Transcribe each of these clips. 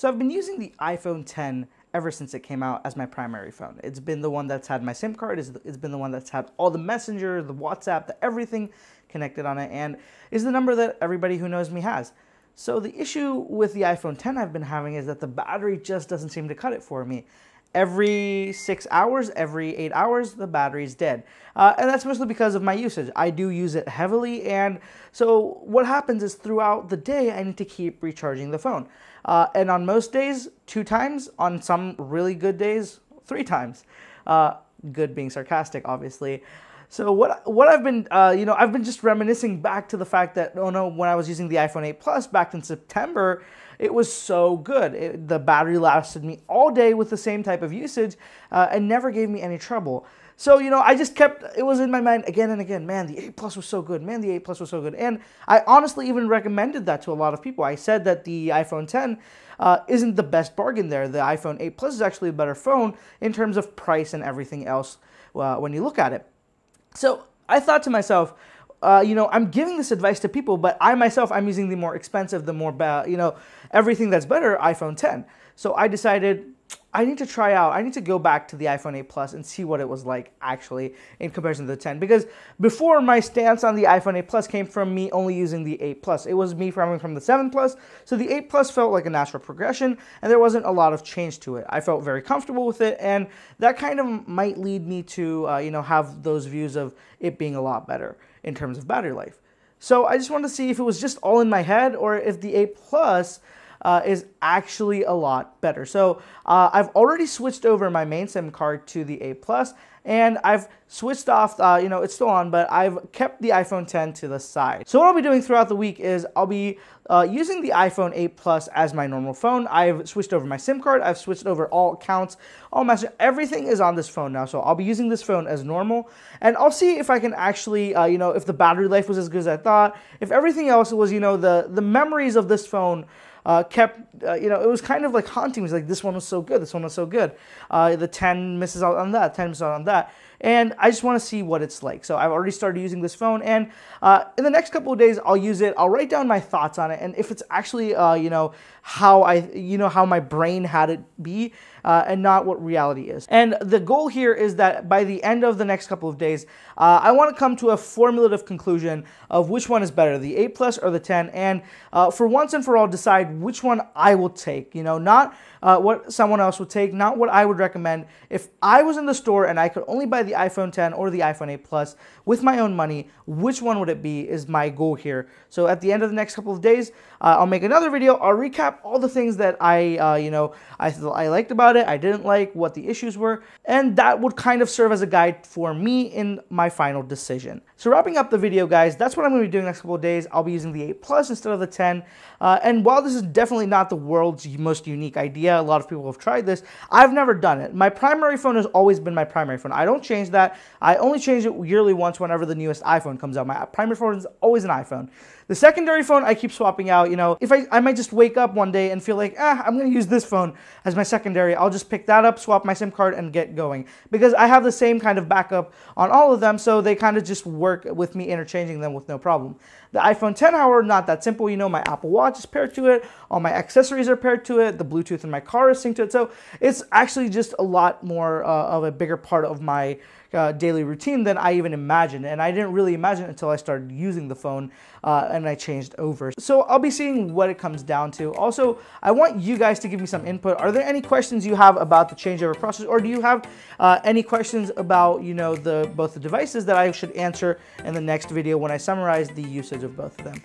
So I've been using the iPhone 10 ever since it came out as my primary phone. It's been the one that's had my SIM card, it's been the one that's had all the Messenger, the WhatsApp, the everything connected on it, and is the number that everybody who knows me has. So the issue with the iPhone 10 I've been having is that the battery just doesn't seem to cut it for me. Every 6 hours, every 8 hours, the battery's dead. And that's mostly because of my usage. I do use it heavily, and so what happens is throughout the day, I need to keep recharging the phone. And on most days, 2 times. On some really good days, 3 times. Good being sarcastic, obviously. So what I've been, I've been just reminiscing back to the fact that, when I was using the iPhone 8 Plus back in September, it was so good. The battery lasted me all day with the same type of usage and never gave me any trouble. So, I just kept, it was in my mind again and again, man, the 8 Plus was so good. Man, the 8 Plus was so good. And I honestly even recommended that to a lot of people. I said that the iPhone 10 isn't the best bargain there. The iPhone 8 Plus is actually a better phone in terms of price and everything else when you look at it. So I thought to myself, I'm giving this advice to people, but I'm using the more expensive, the more, everything that's better iPhone 10. So I decided I need to go back to the iPhone 8 Plus and see what it was like actually in comparison to the 10. Because before, my stance on the iPhone 8 Plus came from me only using the 8 Plus. It was me coming from the 7 Plus, so the 8 Plus felt like a natural progression, and there wasn't a lot of change to it. I felt very comfortable with it, and that kind of might lead me to, have those views of it being a lot better in terms of battery life. So I just wanted to see if it was just all in my head, or if the 8 Plus is actually a lot better. So I've already switched over my main SIM card to the 8 Plus, and I've switched off, it's still on, but I've kept the iPhone 10 to the side. So what I'll be doing throughout the week is I'll be using the iPhone 8 Plus as my normal phone. I've switched over my SIM card, I've switched over all accounts, all messages, everything is on this phone now. So I'll be using this phone as normal, and I'll see if I can actually, if the battery life was as good as I thought, if everything else was, the memories of this phone it was kind of like haunting me. It was like, this one was so good, this one was so good. The 10 misses out on that, 10 misses out on that. And I just want to see what it's like. So I've already started using this phone, and in the next couple of days, I'll use it. I'll write down my thoughts on it, and if it's actually, how my brain had it be, and not what reality is. And the goal here is that by the end of the next couple of days, I want to come to a formulative conclusion of which one is better, the 8 Plus or the 10, and for once and for all, decide which one I will take. Not what someone else would take, not what I would recommend. If I was in the store and I could only buy the iPhone 10 or the iPhone 8 Plus with my own money, which one would it be is my goal here. So at the end of the next couple of days, I'll make another video. I'll recap all the things that I liked about it, I didn't like, what the issues were, and that would kind of serve as a guide for me in my final decision. So wrapping up the video, guys, that's what I'm going to be doing next couple of days. I'll be using the 8 Plus instead of the 10, and while this is definitely not the world's most unique idea, a lot of people have tried this, I've never done it. My primary phone has always been my primary phone. I don't change that. I only change it yearly once whenever the newest iPhone comes out. My primary phone is always an iPhone. The secondary phone I keep swapping out. If I might just wake up one day and feel like, I'm going to use this phone as my secondary, I'll just pick that up, swap my SIM card, and get going. Because I have the same kind of backup on all of them, so they kind of just work with me interchanging them with no problem. The iPhone 10, however, not that simple. My Apple Watch is paired to it, all my accessories are paired to it, the Bluetooth in my car is synced to it, so it's actually just a lot more of a bigger part of my daily routine than I even imagined, and I didn't really imagine it until I started using the phone and I changed over. So I'll be seeing what it comes down to. Also, I want you guys to give me some input. Are there any questions you have about the changeover process, or do you have any questions about both the devices that I should answer in the next video when I summarize the usage of both of them?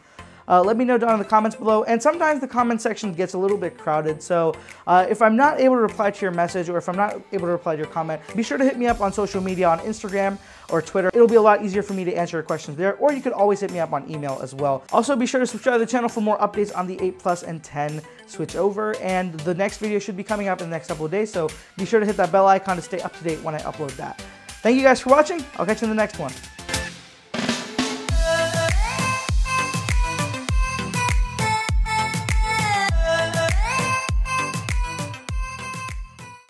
Let me know down in the comments below, and sometimes the comment section gets a little bit crowded, so if I'm not able to reply to your message, or if I'm not able to reply to your comment, be sure to hit me up on social media, on Instagram or Twitter. It'll be a lot easier for me to answer your questions there, or you could always hit me up on email as well. Also, be sure to subscribe to the channel for more updates on the 8 Plus and 10 switch over, and the next video should be coming up in the next couple of days, so be sure to hit that bell icon to stay up to date when I upload that. Thank you guys for watching. I'll catch you in the next one.